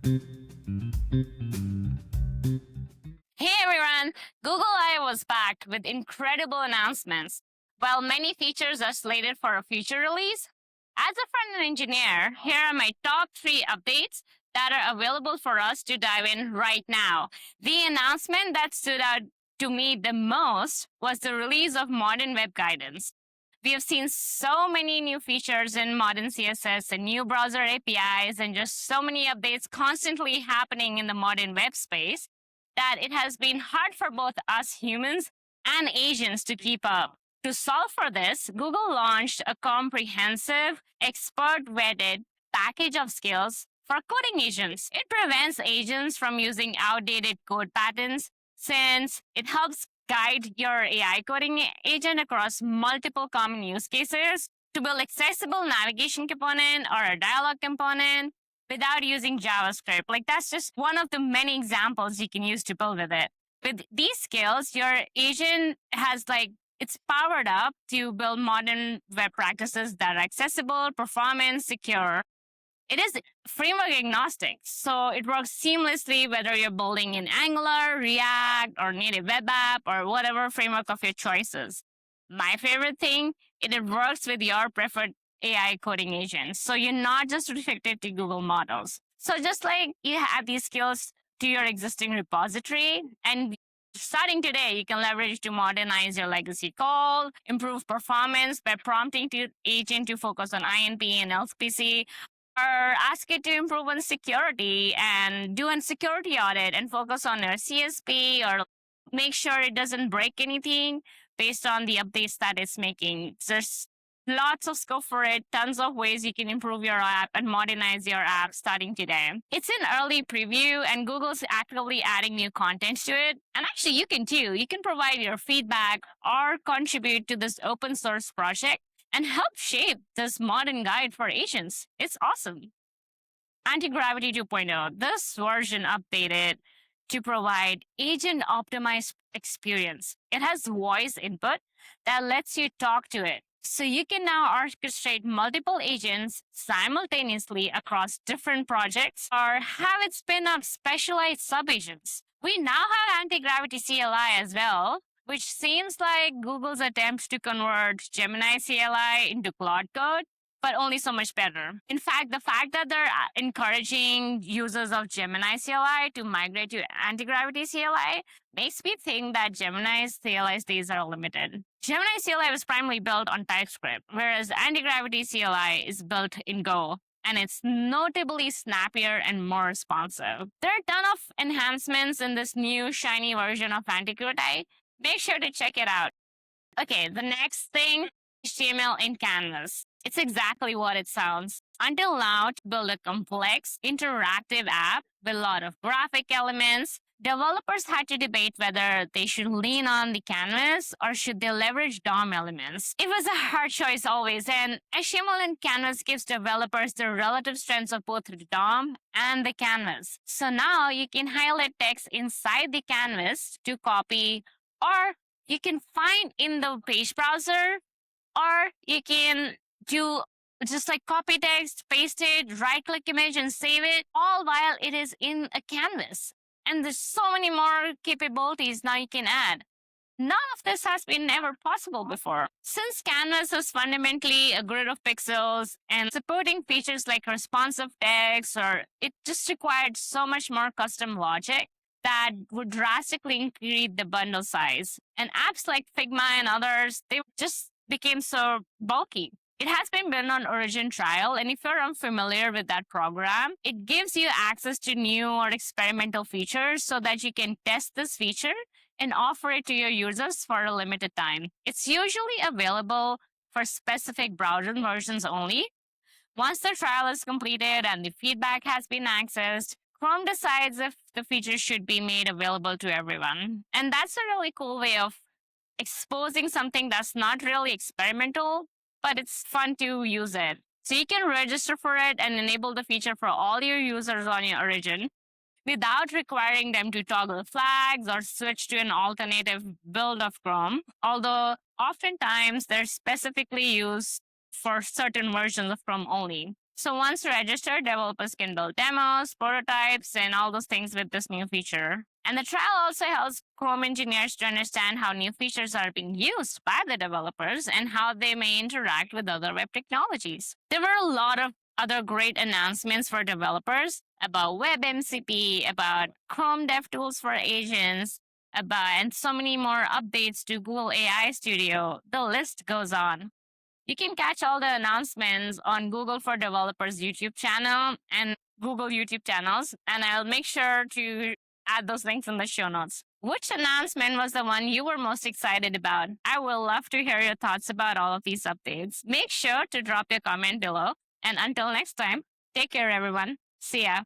Hey everyone! Google I was back with incredible announcements. While many features are slated for a future release, as a front-end engineer, here are my top 3 updates that are available for us to dive in right now. The announcement that stood out to me the most was the release of modern web guidance. We have seen so many new features in modern CSS and new browser APIs and just so many updates constantly happening in the modern web space that it has been hard for both us humans and agents to keep up. To solve for this, Google launched a comprehensive, expert-vetted package of skills for coding agents. It prevents agents from using outdated code patterns since it helps guide your AI coding agent across multiple common use cases to build accessible navigation component or a dialog component without using JavaScript. Like that's just one of the many examples you can use to build with it. With these skills, your agent has it's powered up to build modern web practices that are accessible, performance, secure. It is framework agnostic, so it works seamlessly whether you're building in Angular, React, or native web app, or whatever framework of your choices. My favorite thing, it works with your preferred AI coding agents. So you're not just restricted to Google models. So just like you have these skills to your existing repository, and starting today, you can leverage to modernize your legacy code, improve performance by prompting the agent to focus on INP and LPC, or ask it to improve on security and do a security audit and focus on your CSP or make sure it doesn't break anything based on the updates that it's making. There's lots of scope for it, tons of ways you can improve your app and modernize your app starting today. It's in early preview and Google's actively adding new content to it. And actually you can too. You can provide your feedback or contribute to this open source project and help shape this modern guide for agents. It's awesome. Anti-Gravity 2.0, this version updated to provide agent-optimized experience. It has voice input that lets you talk to it. So you can now orchestrate multiple agents simultaneously across different projects or have it spin up specialized sub-agents. We now have Anti-Gravity CLI as well, which seems like Google's attempts to convert Gemini CLI into Claude Code, but only so much better. In fact, the fact that they're encouraging users of Gemini CLI to migrate to Anti-Gravity CLI makes me think that Gemini's CLI's days are limited. Gemini CLI was primarily built on TypeScript, whereas Anti-Gravity CLI is built in Go, and it's notably snappier and more responsive. There are a ton of enhancements in this new shiny version of Anti-Gravity. Make sure to check it out. Okay, the next thing, HTML in Canvas. It's exactly what it sounds. Until now, to build a complex, interactive app with a lot of graphic elements, developers had to debate whether they should lean on the canvas or should they leverage DOM elements. It was a hard choice always, and HTML in Canvas gives developers the relative strengths of both the DOM and the canvas. So now you can highlight text inside the canvas to copy, or you can find in the page browser, or you can do just like copy text, paste it, right-click image and save it, all while it is in a canvas. And there's so many more capabilities now you can add. None of this has been ever possible before. Since Canvas is fundamentally a grid of pixels and supporting features like responsive text, or it just required so much more custom logic that would drastically increase the bundle size. And apps like Figma and others, they just became so bulky. It has been built on Origin trial, and if you're unfamiliar with that program, it gives you access to new or experimental features so that you can test this feature and offer it to your users for a limited time. It's usually available for specific browser versions only. Once the trial is completed and the feedback has been accessed, Chrome decides if the feature should be made available to everyone. And that's a really cool way of exposing something that's not really experimental, but it's fun to use it. So you can register for it and enable the feature for all your users on your Origin without requiring them to toggle flags or switch to an alternative build of Chrome, although oftentimes they're specifically used for certain versions of Chrome only. So once registered, developers can build demos, prototypes, and all those things with this new feature. And the trial also helps Chrome engineers to understand how new features are being used by the developers and how they may interact with other web technologies. There were a lot of other great announcements for developers about WebMCP, about Chrome DevTools for agents, and so many more updates to Google AI Studio. The list goes on. You can catch all the announcements on Google for Developers YouTube channel and Google YouTube channels, and I'll make sure to add those links in the show notes. Which announcement was the one you were most excited about? I will love to hear your thoughts about all of these updates. Make sure to drop your comment below. And until next time, take care, everyone. See ya.